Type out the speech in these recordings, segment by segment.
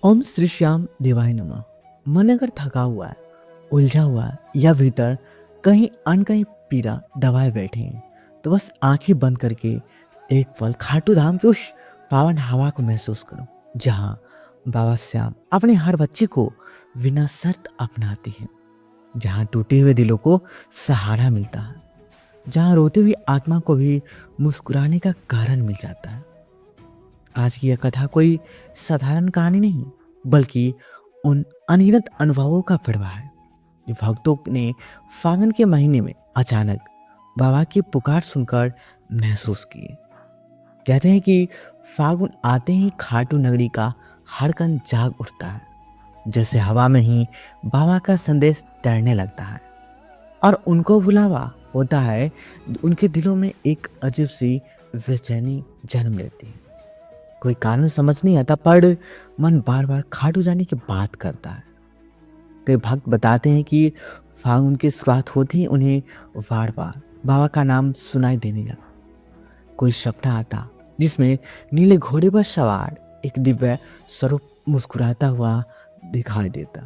ओम श्री श्याम देवाय नमः। मन अगर थका हुआ है, उलझा हुआ है या भीतर कहीं अनकहीं पीड़ा दबाए बैठे हैं, तो बस आंखें बंद करके एक पल खाटू धाम की उस पावन हवा को महसूस करो, जहां बाबा श्याम अपने हर बच्चे को बिना शर्त अपनाती हैं, जहां टूटे हुए दिलों को सहारा मिलता है, जहां रोते हुई आत्मा को भी मुस्कुराने का कारण मिल जाता है। आज की यह कथा कोई साधारण कहानी नहीं, बल्कि उन अनगिनत अनुभवों का प्रवाह है जो भक्तों ने फागुन के महीने में अचानक बाबा की पुकार सुनकर महसूस किए। कहते हैं कि फागुन आते ही खाटू नगरी का हर कण जाग उठता है, जैसे हवा में ही बाबा का संदेश तैरने लगता है और उनको बुलावा होता है। उनके दिलों में एक अजीब सी बेचैनी जन्म लेती है। कोई कारण समझ नहीं आता, पर मन बार बार खाटू जाने की बात करता है। कई भक्त बताते हैं कि फागुन की शुरुआत होती ही उन्हें बार बार बाबा का नाम सुनाई देने लगा। कोई सपना आता जिसमें नीले घोड़े पर सवार एक दिव्य स्वरूप मुस्कुराता हुआ दिखाई देता।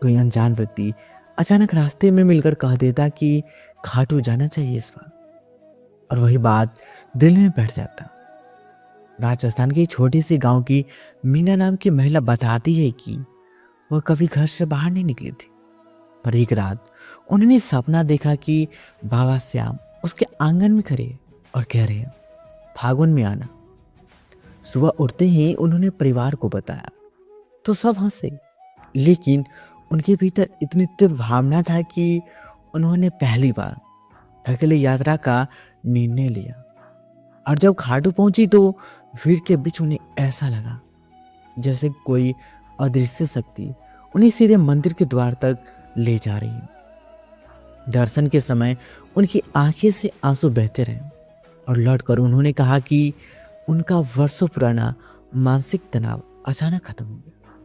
कोई अनजान व्यक्ति अचानक रास्ते में मिलकर कह देता कि खाटू जाना चाहिए इस बार, और वही बात दिल में बैठ जाता। राजस्थान की छोटी सी गांव की मीना नाम की महिला बताती है कि वह कभी घर से बाहर नहीं निकली थी, पर एक रात उन्होंने सपना देखा कि बाबा श्याम उसके आंगन में खड़े और कह रहे हैं, फागुन में आना। सुबह उठते ही उन्होंने परिवार को बताया तो सब हंसे, लेकिन उनके भीतर इतनी तीव्र भावना था कि उन्होंने पहली बार अकेले यात्रा का निर्णय लिया। और जब खाटू पहुंची तो भीड़ के बीच उन्हें ऐसा लगा जैसे कोई अदृश्य शक्ति उन्हें सीधे मंदिर के द्वार तक ले जा रही है। दर्शन के समय उनकी आंखें से आंसू बहते रहे और लौटकर उन्होंने कहा कि उनका वर्षों पुराना मानसिक तनाव अचानक खत्म हो गया।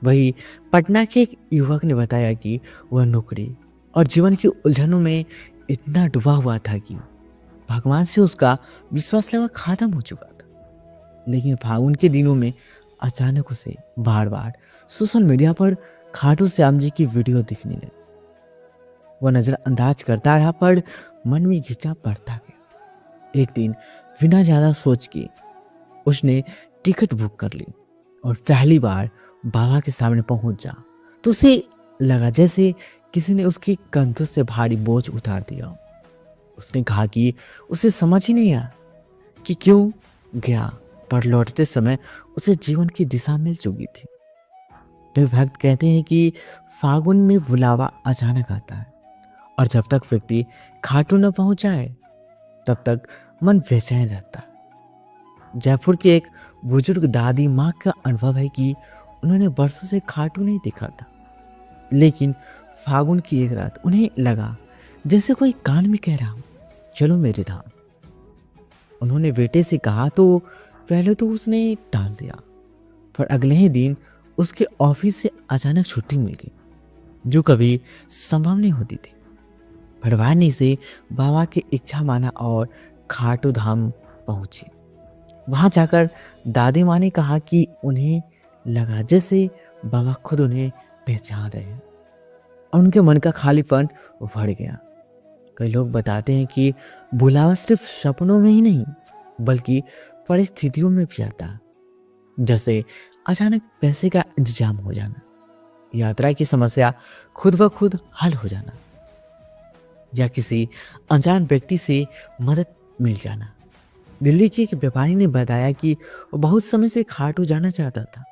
वही पटना के एक युवक ने बताया कि वह नौकरी और जीवन की उलझनों में इतना डूबा हुआ था कि भगवान से उसका विश्वास लेवल खत्म हो चुका था। लेकिन फागुन के दिनों में अचानक उसे बार बार सोशल मीडिया पर खाटू श्याम जी की वीडियो दिखने लगी। वह नजरअंदाज करता रहा, पर मन में खिंचाव बढ़ता गया। एक दिन बिना ज्यादा सोच के उसने टिकट बुक कर ली और पहली बार बाबा के सामने पहुंच जा तो उसे लगा जैसे किसी ने उसके कंधों से भारी बोझ उतार दिया। उसने कहा कि उसे समझ ही नहीं आया कि क्यों गया, पर लौटते समय उसे जीवन की दिशा मिल चुकी थी। वे भक्त कहते हैं कि फागुन में बुलावा अचानक आता है और जब तक व्यक्ति खाटू न पहुंच जाए तब तक मन बेचैन रहता है। जयपुर की एक बुजुर्ग दादी माँ का अनुभव है कि उन्होंने वर्षों से खाटू नहीं देखा था, लेकिन फागुन की एक रात उन्हें लगा जैसे कोई कान में कह रहा हो, चलो मेरे धाम। उन्होंने बेटे से कहा तो पहले तो उसने टाल दिया, पर अगले ही दिन उसके ऑफिस से अचानक छुट्टी मिल गई, जो कभी संभव नहीं होती थी। परिवार ने इसे बाबा की इच्छा माना और खाटू धाम पहुंचे। वहां जाकर दादी माँ ने कहा कि उन्हें लगा जैसे बाबा खुद उन्हें पहचान रहे हैं और उनके मन का खालीपन बढ़ गया। कई लोग बताते हैं कि बुलावा सिर्फ सपनों में ही नहीं, बल्कि परिस्थितियों में भी आता, जैसे अचानक पैसे का इंतजाम हो जाना, यात्रा की समस्या खुद ब खुद हल हो जाना, या किसी अनजान व्यक्ति से मदद मिल जाना। दिल्ली के एक व्यापारी ने बताया कि वो बहुत समय से खाटू जाना चाहता था,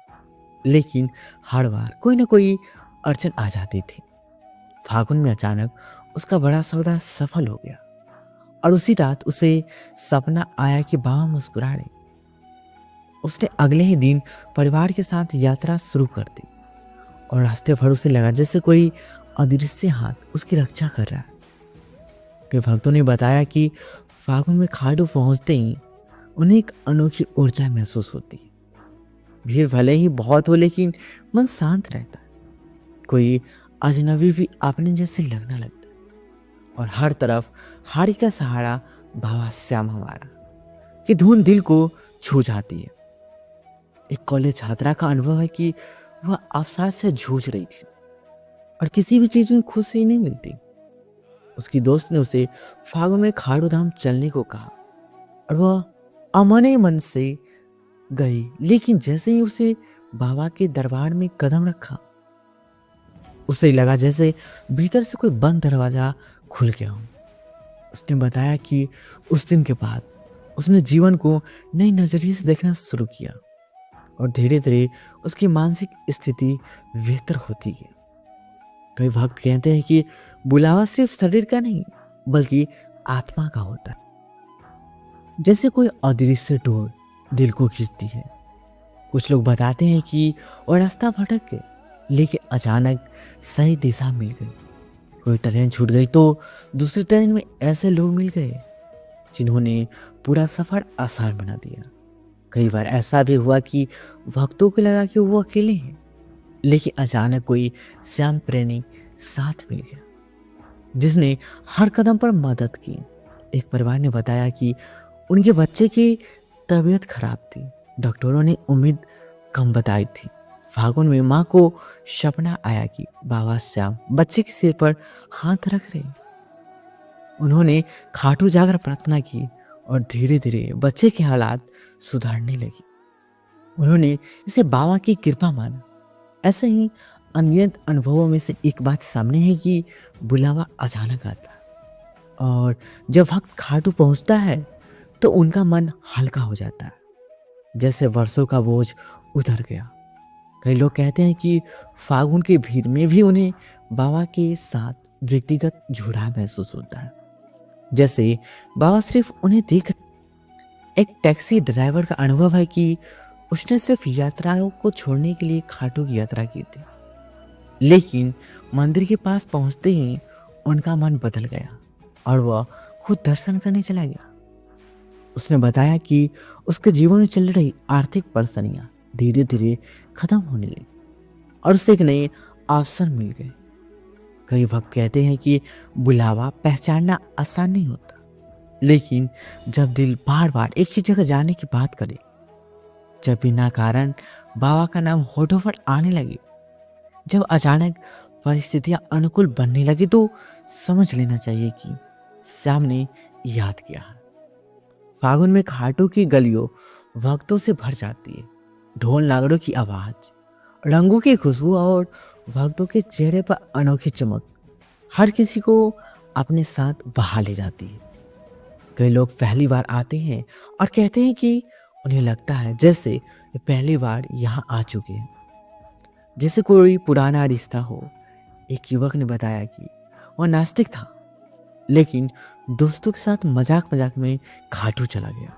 लेकिन हर बार कोई ना कोई अड़चन आ जाती थी। फागुन में अचानक उसका बड़ा सौदा सफल हो गया और उसी रात उसे सपना आया कि बाबा मुस्कुरा रहे। उसने अगले ही दिन परिवार के साथ यात्रा शुरू कर दी और रास्ते भर उसे लगा जैसे कोई अदृश्य हाथ उसकी रक्षा कर रहा है। उसके भक्तों ने बताया कि फागुन में खाटू पहुंचते ही उन्हें एक अनोखी ऊर्जा महसूस होती है। भीड़ भले ही बहुत हो, लेकिन मन शांत रहता है। कोई अजनबी भी अपने जैसे लगने लगता है और हर तरफ हारी का सहारा बाबा श्याम हमारा की धुन दिल को छू जाती है। एक कॉलेज छात्रा का अनुभव है कि वह अवसाद से जूझ रही थी और किसी भी चीज में खुशी नहीं मिलती। उसकी दोस्त ने उसे फागुन में खाड़ू धाम चलने को कहा और वह अमने मन से गई, लेकिन जैसे ही उसे बाबा के दरबार में कदम रखा, उसे लगा जैसे भीतर से कोई बंद दरवाजा खुल गया हो। उसने बताया कि उस दिन के बाद उसने जीवन को नई नजरिए से देखना शुरू किया और धीरे धीरे उसकी मानसिक स्थिति बेहतर होती गई। कई भक्त कहते हैं कि बुलावा सिर्फ शरीर का नहीं बल्कि आत्मा का होता है, जैसे कोई अदृश्य डोर दिल को खींचती है। कुछ लोग बताते हैं कि वो रास्ता भटक गए, लेकिन अचानक सही दिशा मिल गई। कोई ट्रेन छूट गई तो दूसरी ट्रेन में ऐसे लोग मिल गए जिन्होंने पूरा सफर आसान बना दिया। कई बार ऐसा भी हुआ कि भक्तों को लगा कि वो अकेले हैं, लेकिन अचानक कोई श्याम प्रेमी साथ मिल गया जिसने हर कदम पर मदद की। एक परिवार ने बताया कि उनके बच्चे की तबीयत खराब थी। डॉक्टरों ने उम्मीद कम बताई थी। फागुन में माँ को सपना आया कि बाबा श्याम बच्चे के सिर पर हाथ रख रहे। उन्होंने खाटू जाकर प्रार्थना की और धीरे धीरे बच्चे के हालात सुधरने लगे। उन्होंने इसे बाबा की कृपा माना। ऐसे ही अनगिनत अनुभवों में से एक बात सामने है कि बुलावा अचानक आता है और जब वक्त खाटू पहुंचता है तो उनका मन हल्का हो जाता है, जैसे वर्षों का बोझ उतर गया। कई लोग कहते हैं कि फागुन की भीड़ में भी उन्हें बाबा के साथ व्यक्तिगत जुड़ाव महसूस होता है, जैसे बाबा सिर्फ उन्हें देख। एक टैक्सी ड्राइवर का अनुभव है कि उसने सिर्फ यात्राओं को छोड़ने के लिए खाटू की यात्रा की थी, लेकिन मंदिर के पास पहुंचते ही उनका मन बदल गया और वह खुद दर्शन करने चला गया। उसने बताया कि उसके जीवन में चल रही आर्थिक परेशानियां धीरे धीरे खत्म होने लगी और उसे एक नए अवसर मिल गए। कई भक्त कहते हैं कि बुलावा पहचानना आसान नहीं होता, लेकिन जब दिल बार बार एक ही जगह जाने की बात करे, जब बिना कारण बाबा का नाम होठों पर आने लगे, जब अचानक परिस्थितियां अनुकूल बनने लगी, तो समझ लेना चाहिए कि श्याम ने याद किया है। फागुन में खाटू की गलियों भक्तों से भर जाती है। ढोल नागड़ों की आवाज, रंगों की खुशबू और भक्तों के चेहरे पर अनोखी चमक हर किसी को अपने साथ बहा ले जाती है। कई लोग पहली बार आते हैं और कहते हैं कि उन्हें लगता है जैसे वे पहली बार यहाँ आ चुके हैं, जैसे कोई पुराना रिश्ता हो। एक युवक ने बताया कि वह नास्तिक था, लेकिन दोस्तों के साथ मजाक मजाक में खाटू चला गया।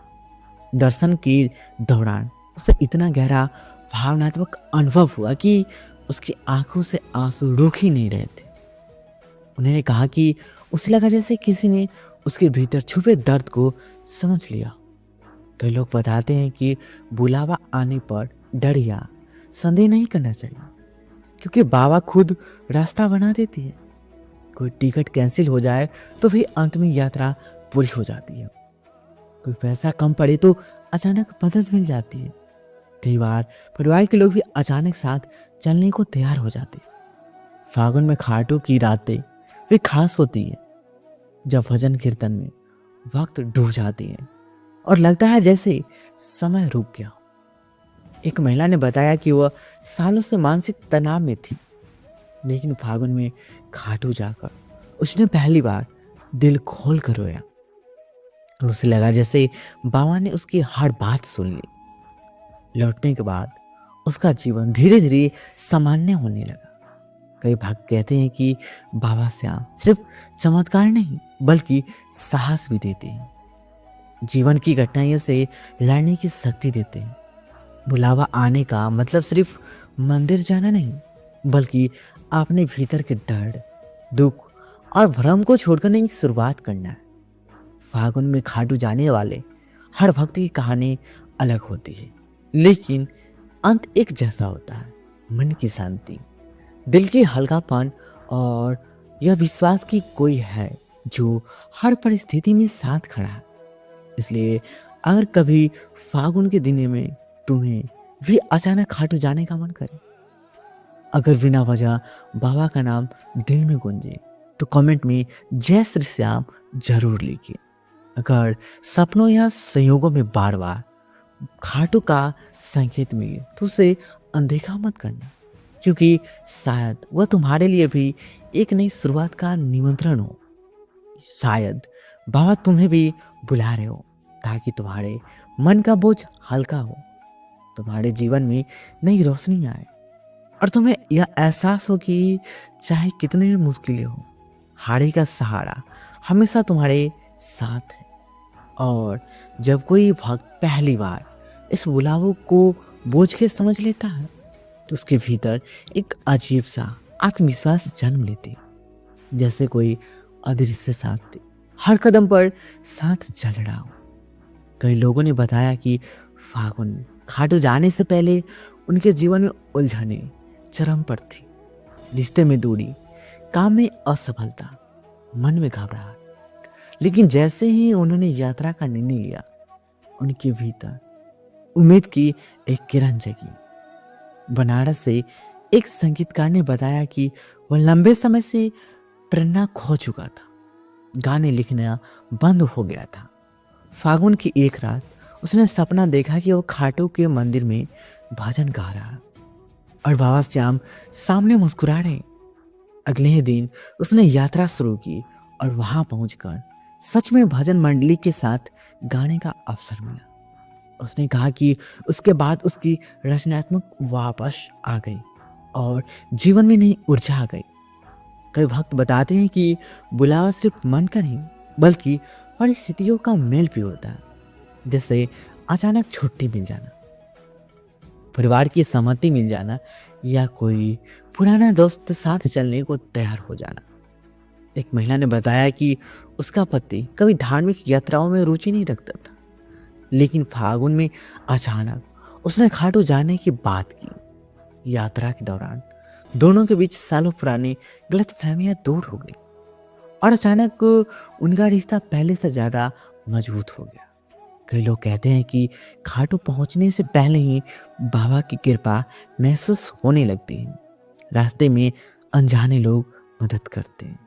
दर्शन के दौरान उसे इतना गहरा भावनात्मक अनुभव हुआ कि उसकी आंखों से आंसू रुक ही नहीं रहे थे। उन्होंने कहा कि उसे लगा जैसे किसी ने उसके भीतर छुपे दर्द को समझ लिया। कई लोग बताते हैं कि बुलावा आने पर डर या संदेह नहीं करना चाहिए, क्योंकि बाबा खुद रास्ता बना देती है। कोई टिकट कैंसिल हो जाए तो भी अंत में यात्रा पूरी हो जाती है। कोई पैसा कम पड़े तो अचानक मदद मिल जाती है। कई बार परिवार के लोग भी अचानक साथ चलने को तैयार हो जाते हैं। फागुन में खाटू की रातें वे खास होती है, जब भजन कीर्तन में वक्त डूब जाती है और लगता है जैसे समय रुक गया। एक महिला ने बताया कि वह सालों से मानसिक तनाव में थी, लेकिन फागुन में खाटू जाकर उसने पहली बार दिल खोल कर रोया और उसे लगा जैसे बाबा ने उसकी हर बात सुन ली। लौटने के बाद उसका जीवन धीरे धीरे सामान्य होने लगा। कई भक्त कहते हैं कि बाबा श्याम सिर्फ चमत्कार नहीं बल्कि साहस भी देते हैं, जीवन की कठिनाइयों से लड़ने की शक्ति देते हैं। बुलावा आने का मतलब सिर्फ मंदिर जाना नहीं, बल्कि अपने भीतर के डर, दुख और भ्रम को छोड़कर नई शुरुआत करना है। फागुन में खाटू जाने वाले हर भक्त की कहानी अलग होती है, लेकिन अंत एक जैसा होता है। मन की शांति, दिल की हल्कापन और यह विश्वास कि कोई है जो हर परिस्थिति में साथ खड़ा है। इसलिए अगर कभी फागुन के दिन में तुम्हें वे अचानक खाटू जाने का मन करे। अगर बिना वजह बाबा का नाम दिल में गूंजे तो कमेंट में जय श्री श्याम जरूर लिखिए। अगर सपनों या संयोगों में बार बार खाटू का संकेत मिले तो उसे अनदेखा मत करना, क्योंकि शायद वह तुम्हारे लिए भी एक नई शुरुआत का निमंत्रण हो। शायद बाबा तुम्हें भी बुला रहे हो ताकि तुम्हारे मन का बोझ हल्का हो, तुम्हारे जीवन में नई रोशनी आए और तुम्हें यह एहसास हो कि चाहे कितनी भी मुश्किलें हो, हारे का सहारा हमेशा तुम्हारे साथ है। और जब कोई भक्त पहली बार इस बुलावों को बोझ के समझ लेता है तो उसके भीतर एक अजीब सा आत्मविश्वास जन्म लेती है, जैसे कोई अदृश्य साथी हर कदम पर साथ चल रहा हो। कई लोगों ने बताया कि फागुन खाटू जाने से पहले उनके जीवन में उलझने चरम पर थी। रिश्ते में दूरी, काम में असफलता, मन में घबराहट। लेकिन जैसे ही उन्होंने यात्रा का निर्णय लिया, उनके भीतर उम्मीद की एक किरण जगी। बनारस से एक संगीतकार ने बताया कि वह लंबे समय से प्रेरणा खो चुका था, गाने लिखना बंद हो गया था। फागुन की एक रात उसने सपना देखा कि वो खाटू के मंदिर में भजन गा रहा और बाबा श्याम सामने मुस्कुरा रहे। अगले ही दिन उसने यात्रा शुरू की और वहां पहुंचकर सच में भजन मंडली के साथ गाने का अवसर मिला। उसने कहा कि उसके बाद उसकी रचनात्मक वापस आ गई और जीवन में नई ऊर्जा आ गई। कई भक्त बताते हैं कि बुलावा सिर्फ मन का नहीं बल्कि परिस्थितियों का मेल भी होता है, जैसे अचानक छुट्टी मिल जाना, परिवार की सहमति मिल जाना या कोई पुराना दोस्त साथ चलने को तैयार हो जाना। एक महिला ने बताया कि उसका पति कभी धार्मिक यात्राओं में रुचि नहीं रखता था, लेकिन फागुन में अचानक उसने खाटू जाने की बात की। यात्रा के दौरान दोनों के बीच सालों पुरानी गलतफहमियां दूर हो गई और अचानक उनका रिश्ता पहले से ज्यादा मजबूत हो गया। कई लोग कहते हैं कि खाटू पहुंचने से पहले ही बाबा की कृपा महसूस होने लगती है। रास्ते में अनजाने लोग मदद करते हैं,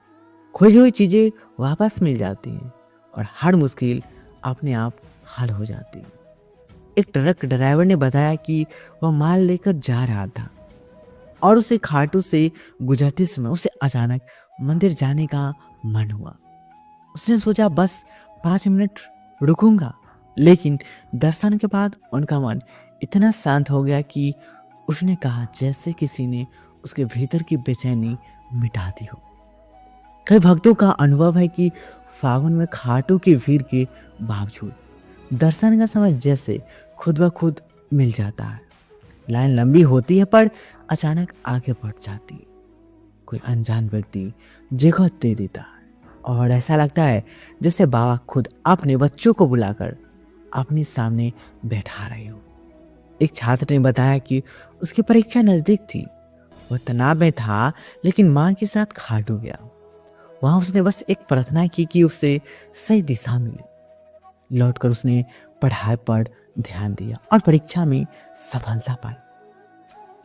खोई हुई चीजें वापस मिल जाती हैं और हर मुश्किल अपने आप हल हो जाती है। एक ट्रक ड्राइवर ने बताया कि वह माल लेकर जा रहा था और उसे खाटू से गुजरते समय उसे अचानक मंदिर जाने का मन हुआ। उसने सोचा बस 5 मिनट रुकूंगा, लेकिन दर्शन के बाद उनका मन इतना शांत हो गया कि उसने कहा जैसे किसी ने उसके भीतर की बेचैनी मिटा दी हो। कई भक्तों का अनुभव है कि फागुन में खाटू की भीड़ के बावजूद दर्शन का समय जैसे खुद ब खुद मिल जाता है। लाइन लंबी होती है पर अचानक आगे बढ़ जाती है। कोई अनजान व्यक्ति जगह दे देता है और ऐसा लगता है जैसे बाबा खुद अपने बच्चों को बुलाकर अपने सामने बैठा रहे हो। एक छात्र ने बताया कि उसकी परीक्षा नजदीक थी, वह तनाव में था, लेकिन माँ के साथ खाटू गया। वहां उसने बस एक प्रार्थना की कि उसे सही दिशा मिले। लौटकर उसने पढ़ाई पर ध्यान दिया और परीक्षा में सफलता पाई।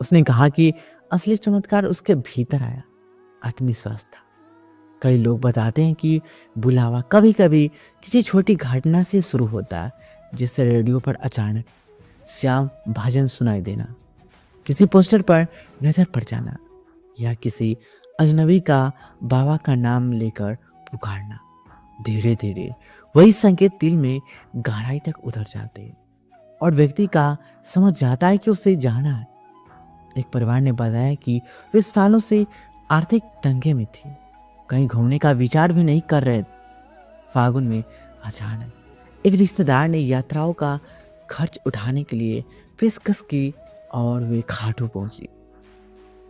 उसने कहा कि असली चमत्कार उसके भीतर आया, आत्मविश्वास था। कई लोग बताते हैं कि बुलावा कभी कभी किसी छोटी घटना से शुरू होता है, जिससे रेडियो पर अचानक श्याम भजन सुनाई देना, किसी पोस्टर पर नजर पड़ जाना या किसी अजनबी का बाबा का नाम लेकर पुकारना। धीरे धीरे वही संकेत दिल में गहराई तक उतर जाते हैं और व्यक्ति का समझ जाता है कि उसे जाना है। एक परिवार ने बताया कि वे सालों से आर्थिक तंगे में थी, कहीं घूमने का विचार भी नहीं कर रहे। फागुन में अचानक एक रिश्तेदार ने यात्राओं का खर्च उठाने के लिए पेशकश की और वे खाटू पहुंची।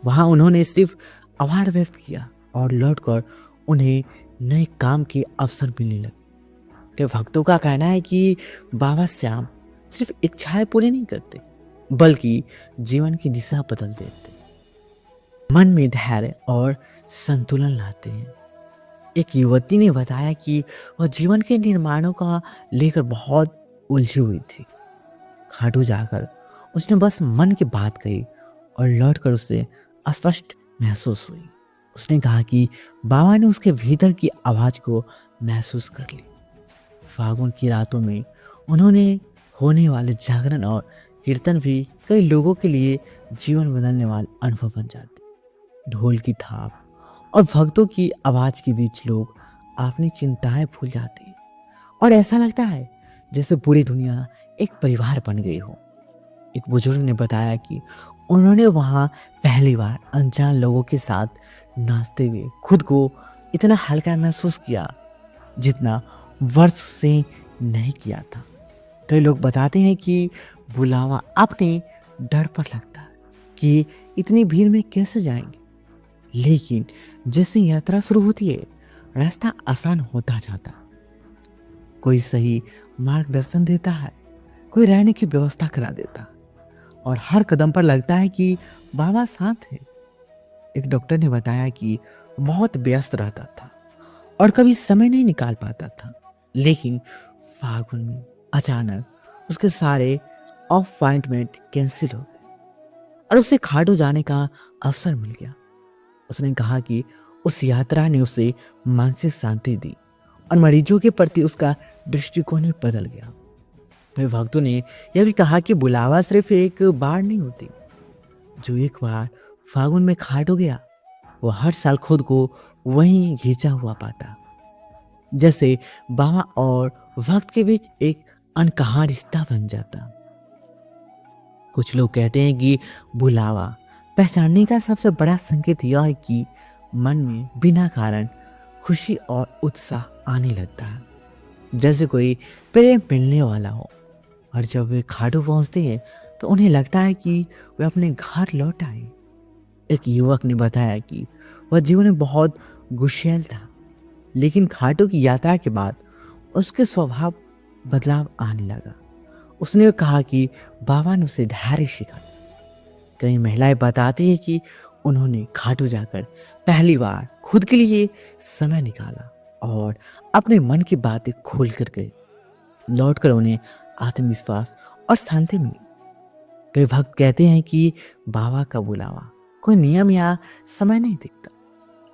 वहां उन्होंने सिर्फ आभार व्यक्त किया और लौटकर उन्हें नए काम के अवसर मिलने लगे। के भक्तों का कहना है कि बाबा श्याम सिर्फ इच्छाएं पूरी नहीं करते बल्कि जीवन की दिशा बदल देते, मन में धैर्य और संतुलन लाते हैं। एक युवती ने बताया कि वह जीवन के निर्माणों का लेकर बहुत उलझी हुई थी। खाटू जाकर उसने बस मन की बात कही और लौटकर उसे अस्पष्ट महसूस हुई। उसने कहा कि बाबा ने उसके भीतर की आवाज को महसूस कर ली। फागुन की रातों में उन्होंने होने वाले जागरण और कीर्तन भी कई लोगों के लिए जीवन बदलने वाले अनुभव बन जाते। ढोल की थाप और भक्तों की आवाज के बीच लोग अपनी चिंताएं भूल जाते हैं और ऐसा लगता है जैसे पूरी दुनिया एक परिवार बन गई हो। एक बुजुर्ग ने बताया कि उन्होंने वहां पहली बार अनजान लोगों के साथ नाचते हुए खुद को इतना हल्का महसूस किया जितना वर्ष से नहीं किया था। कई लोग बताते हैं कि बुलावा अपने डर पर लगता है कि इतनी भीड़ में कैसे जाएंगे, लेकिन जैसे यात्रा शुरू होती है रास्ता आसान होता जाता है। कोई सही मार्गदर्शन देता है, कोई रहने की व्यवस्था करा देता और हर कदम पर लगता है कि बाबा साथ है। एक डॉक्टर ने बताया कि बहुत व्यस्त रहता था और कभी समय नहीं निकाल पाता था, लेकिन फागुन में अचानक उसके सारे अपॉइंटमेंट कैंसिल हो गए और उसे खाटू जाने का अवसर मिल गया। उसने कहा कि उस यात्रा ने उसे मानसिक शांति दी और मरीजों के प्रति उसका दृष्टिकोण भी बदल गया। फिर भक्तों ने यह भी कहा कि बुलावा सिर्फ एक बार नहीं होती। जो एक बार फागुन में खाटू गया वो हर साल खुद को वहीं खींचा हुआ पाता, जैसे बाबा और वक्त के बीच एक अनकहा रिश्ता बन जाता। कुछ लोग कहते हैं कि बुलावा पहचानने का सबसे बड़ा संकेत यह है कि मन में बिना कारण खुशी और उत्साह आने लगता है, जैसे कोई प्रेम मिलने वाला हो। और जब वे खाटू पहुंचते हैं तो उन्हें लगता है कि वे अपने घर लौट आए। एक युवक ने बताया कि वह जीवन में बहुत गुस्सैल था, लेकिन खाटू की यात्रा के बाद उसके स्वभाव बदलाव आने लगा। उसने कहा कि बाबा ने उसे धैर्य सिखाया। कई महिलाएं बताती हैं कि उन्होंने खाटू जाकर पहली बार खुद के लिए समय निकाला और अपने मन की बातें खोल कर गए। लौटकर उन्हें आत्मविश्वास और शांति मिली। कई भक्त कहते हैं कि बाबा का बुलावा कोई नियम या समय नहीं दिखता,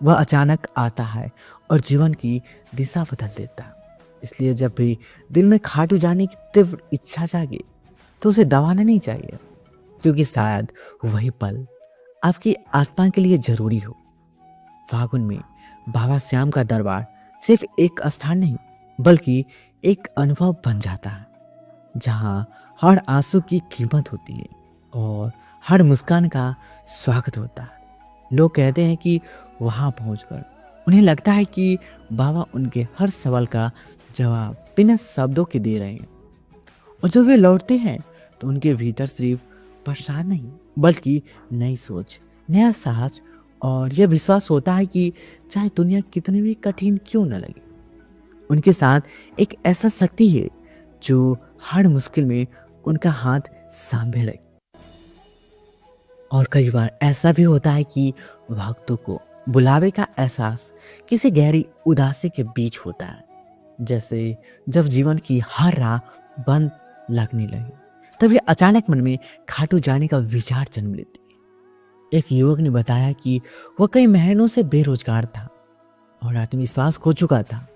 वह अचानक आता है और जीवन की दिशा बदल देता है। इसलिए जब भी दिल में खाटू जाने की तीव्र इच्छा जागे तो उसे दबाना नहीं चाहिए, क्योंकि शायद वही पल आपकी आत्मा के लिए जरूरी हो। फागुन में बाबा श्याम का दरबार सिर्फ एक स्थान नहीं बल्कि एक अनुभव बन जाता है, जहां हर आंसू की कीमत होती है और हर मुस्कान का स्वागत होता है। लोग कहते हैं कि वहां पहुंचकर उन्हें लगता है कि बाबा उनके हर सवाल का जवाब बिना शब्दों के दे रहे हैं। और जब वे लौटते हैं तो उनके भीतर सिर्फ प्रसाद नहीं बल्कि नई सोच, नया साहस और यह विश्वास होता है कि चाहे दुनिया कितनी भी कठिन क्यों न लगे, उनके साथ एक ऐसा शक्ति है जो हर मुश्किल में उनका हाथ थामे रखे। और कई बार ऐसा भी होता है कि भक्तों को बुलावे का एहसास किसी गहरी उदासी के बीच होता है, जैसे जब जीवन की हर राह बंद लगने लगे तभी अचानक मन में खाटू जाने का विचार जन्म लेती है। एक युवक ने बताया कि वह कई महीनों से बेरोजगार था और आत्मविश्वास खो चुका था।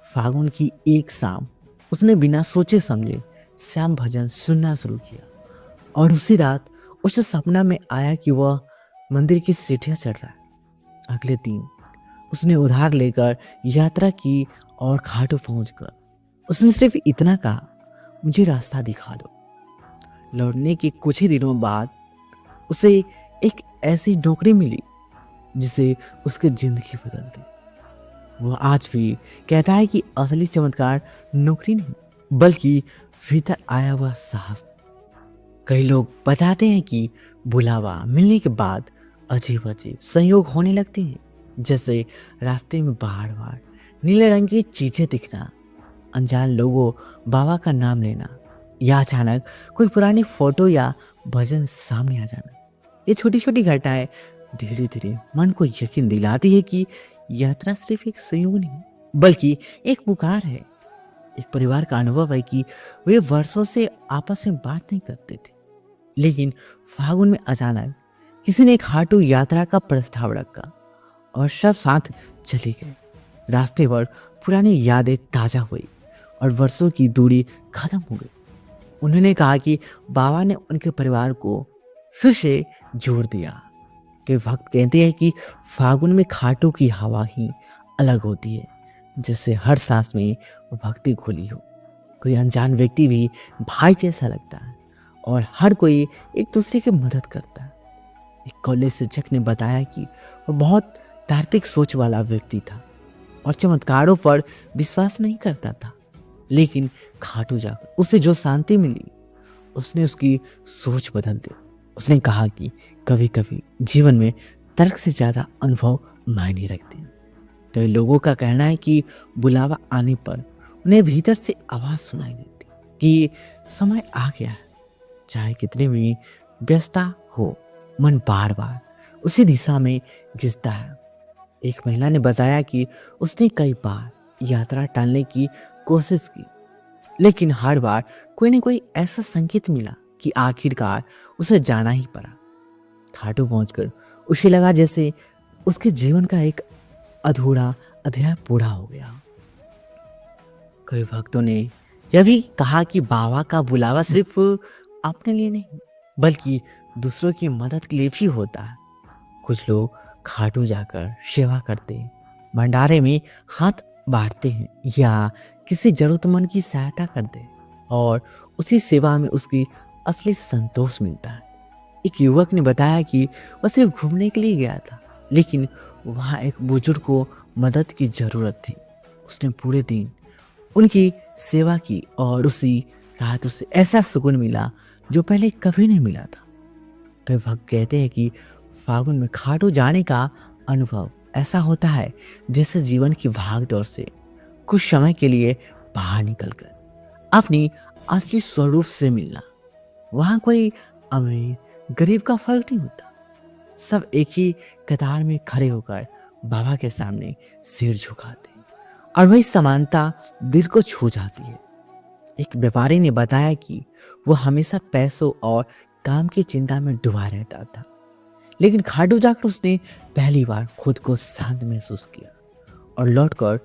फागुन की एक शाम उसने बिना सोचे समझे श्याम भजन सुनना शुरू किया और उसी रात उसे सपना में आया कि वह मंदिर की सीढ़ियां चढ़ रहा है। अगले दिन उसने उधार लेकर यात्रा की और खाटू पहुंचकर उसने सिर्फ इतना कहा, मुझे रास्ता दिखा दो। लौटने के कुछ ही दिनों बाद उसे एक ऐसी नौकरी मिली जिसे उसकी जिंदगी बदल दी। वो आज भी कहता है कि असली चमत्कार नौकरी नहीं बल्कि भीतर आया हुआ साहस। कई लोग बताते हैं कि बुलावा मिलने के बाद अजीब अजीब संयोग होने लगते हैं, जैसे रास्ते में बार बार नीले रंग की चीजें दिखना, अनजान लोगों बाबा का नाम लेना या अचानक कोई पुरानी फोटो या भजन सामने आ जाना। ये छोटी छोटी घटनाएं धीरे धीरे मन को यकीन दिलाती है कि यात्रा सिर्फ एक संयोग नहीं बल्कि एक पुकार है। एक परिवार का अनुभव है कि वे वर्षों से आपस में बात नहीं करते थे, लेकिन फागुन में अचानक किसी ने एक खाटू यात्रा का प्रस्ताव रखा और सब साथ चले गए। रास्ते पर पुरानी यादें ताजा हुई और वर्षों की दूरी खत्म हो गई। उन्होंने कहा कि बाबा ने उनके परिवार को फिर से जोड़ दिया। कि भक्त कहते हैं कि फागुन में खाटू की हवा ही अलग होती है, जैसे हर सांस में भक्ति घुली हो। कोई अनजान व्यक्ति भी भाई जैसा लगता है और हर कोई एक दूसरे की मदद करता है। एक कॉलेज शिक्षक ने बताया कि वो बहुत तार्किक सोच वाला व्यक्ति था और चमत्कारों पर विश्वास नहीं करता था, लेकिन खाटू जाकर उसे जो शांति मिली उसने उसकी सोच बदल दी। उसने कहा कि कभी कभी जीवन में तर्क से ज्यादा अनुभव मायने रखते हैं। कई लोगों का कहना है कि बुलावा आने पर उन्हें भीतर से आवाज सुनाई देती कि समय आ गया है। चाहे कितनी भी व्यस्तता हो, मन बार बार उसी दिशा में खिंचता है। एक महिला ने बताया कि उसने कई बार यात्रा टालने की कोशिश की, लेकिन हर बार कोई न कोई ऐसा संकेत मिला कि आखिरकार उसे जाना ही पड़ा। खाटू पहुंचकर उसे लगा जैसे उसके जीवन का एक अधूरा अध्याय पूरा हो गया। कई भक्तों ने यह भी कहा कि बाबा का बुलावा सिर्फ अपने लिए नहीं, बल्कि दूसरों की मदद के लिए भी होता है। कुछ लोग खाटू जाकर सेवा करते हैं, भंडारे में हाथ बांटते हैं या किसी जरूरतमंद की सहायता करते हैं और उसी सेवा में उसकी असली संतोष मिलता है। एक युवक ने बताया कि वह सिर्फ घूमने के लिए गया था, लेकिन वहाँ एक बुजुर्ग को मदद की जरूरत थी। उसने पूरे दिन उनकी सेवा की और उसी रात उसे ऐसा सुकून मिला जो पहले कभी नहीं मिला था। कई भक्त कहते हैं कि फागुन में खाटू जाने का अनुभव ऐसा होता है जैसे जीवन की भागदौड़ से कुछ समय के लिए बाहर निकलकर अपनी असली स्वरूप से मिलना। वहां कोई अमीर गरीब का फर्क नहीं होता, सब एक ही कतार में खड़े होकर बाबा के सामने सिर झुकाते हैं और वही समानता दिल को छू जाती है। एक व्यापारी ने बताया कि वो हमेशा पैसों और काम की चिंता में डूबा रहता था, लेकिन खाटू जाकर उसने पहली बार खुद को शांत महसूस किया और लौटकर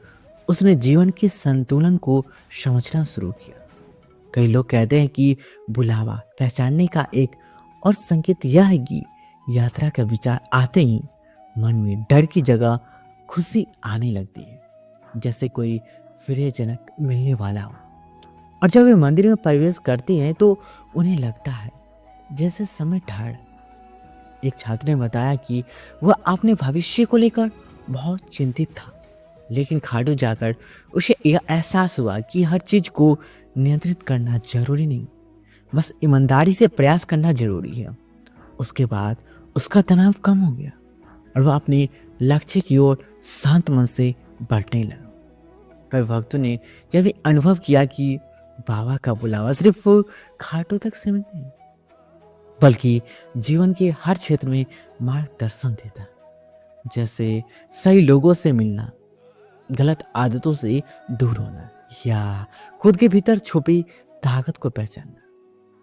उसने जीवन के संतुलन को समझना शुरू किया। कई लोग कहते हैं कि बुलावा पहचानने का एक और संकेत यह है कि यात्रा का विचार आते ही मन में डर की जगह खुशी आने लगती है, जैसे कोई प्रियजनक मिलने वाला हो। और जब वे मंदिर में प्रवेश करते हैं तो उन्हें लगता है जैसे समय ठहर। एक छात्र ने बताया कि वह अपने भविष्य को लेकर बहुत चिंतित था, लेकिन खाटू जाकर उसे यह एहसास हुआ कि हर चीज को नियंत्रित करना जरूरी नहीं, बस ईमानदारी से प्रयास करना जरूरी है। उसके बाद उसका तनाव कम हो गया और वह अपने लक्ष्य की ओर शांत मन से बढ़ने लगा। कई भक्तों ने यह भी अनुभव किया कि बाबा का बुलावा सिर्फ खाटू तक सीमित नहीं, बल्कि जीवन के हर क्षेत्र में मार्गदर्शन देता है। जैसे सही लोगों से मिलना, गलत आदतों से दूर होना या खुद के भीतर छुपी ताकत को पहचानना।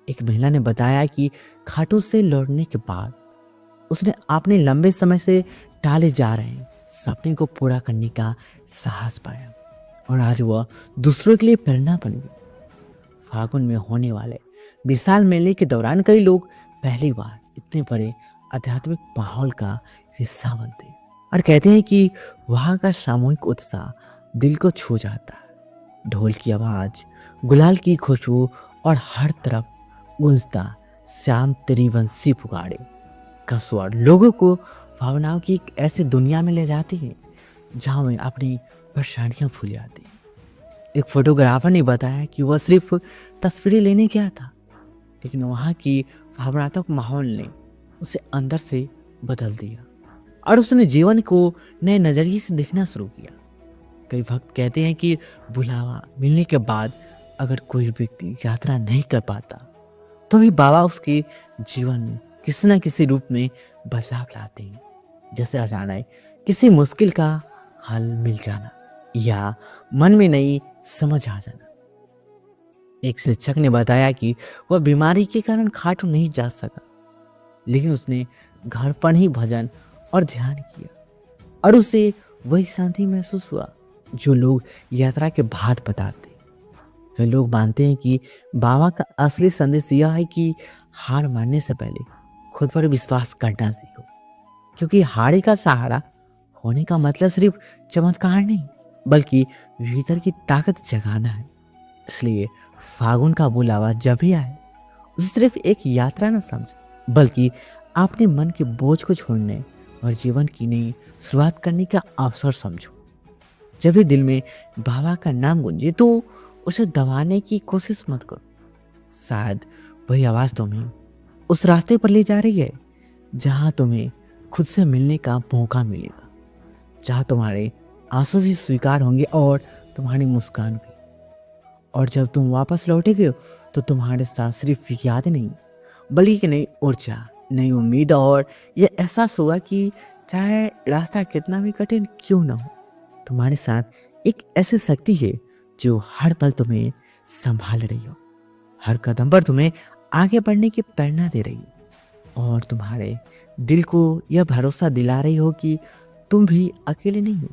एक महिला ने बताया कि खाटू से लौटने के बाद उसने अपने लंबे समय से टाले जा रहे सपने को पूरा करने का साहस पाया और आज वह दूसरों के लिए प्रेरणा बन गई। फागुन में होने वाले विशाल मेले के दौरान कई लोग पहली बार इतने बड़े आध्यात्मिक माहौल का हिस्सा बनते हैं और कहते हैं कि वहाँ का सामूहिक उत्साह दिल को छू जाता है। ढोल की आवाज, गुलाल की खुशबू और हर तरफ गूंजता श्याम तेरी बंसी पुकारे का स्वर लोगों को भावनाओं की एक ऐसी दुनिया में ले जाती है जहाँ वे अपनी परेशानियां भूल जाते हैं। एक फोटोग्राफर ने बताया कि वह सिर्फ तस्वीरें लेने गया था, लेकिन वहाँ की भावनात्मक माहौल ने उसे अंदर से बदल दिया और उसने जीवन को नए नजरिए से देखना शुरू किया। कई भक्त कहते हैं कि बुलावा मिलने के बाद अगर कोई व्यक्ति यात्रा नहीं कर पाता तो भी बाबा उसके जीवन में किसी न किसी रूप में बदलाव लाते हैं, जैसे अचानक किसी मुश्किल का हल मिल जाना या मन में नई समझ आ जाना। एक शिक्षक ने बताया कि वह बीमारी के कारण खाटू नहीं जा सका, लेकिन उसने घर पर ही भजन और ध्यान किया और उसे वही शांति महसूस हुआ जो लोग यात्रा के बाद बताते। कई लोग मानते हैं कि बाबा का असली संदेश यह है कि हार मानने से पहले खुद पर विश्वास करना सीखो, क्योंकि हारे का सहारा होने का मतलब सिर्फ चमत्कार नहीं बल्कि भीतर की ताकत जगाना है। इसलिए फागुन का बुलावा जब भी आए उसे सिर्फ एक यात्रा न समझे बल्कि अपने मन के बोझ को छोड़ने और जीवन की नई शुरुआत करने का अवसर समझो। जब भी दिल में बाबा का नाम गूंजे तो उसे दबाने की कोशिश मत करो। शायद वही आवाज तुम्हें उस रास्ते पर ले जा रही है जहां तुम्हें खुद से मिलने का मौका मिलेगा, जहां तुम्हारे आंसू भी स्वीकार होंगे और तुम्हारी मुस्कान भी। और जब तुम वापस लौटेगे तो तुम्हारे साथ सिर्फ याद नहीं बल्कि एक नई ऊर्जा, नई उम्मीद और ये एहसास होगा कि चाहे रास्ता कितना भी कठिन क्यों ना हो, तुम्हारे साथ एक ऐसी शक्ति है जो हर पल तुम्हें संभाल रही हो, हर कदम पर तुम्हें आगे बढ़ने की प्रेरणा दे रही हो और तुम्हारे दिल को यह भरोसा दिला रही हो कि तुम भी अकेले नहीं हो।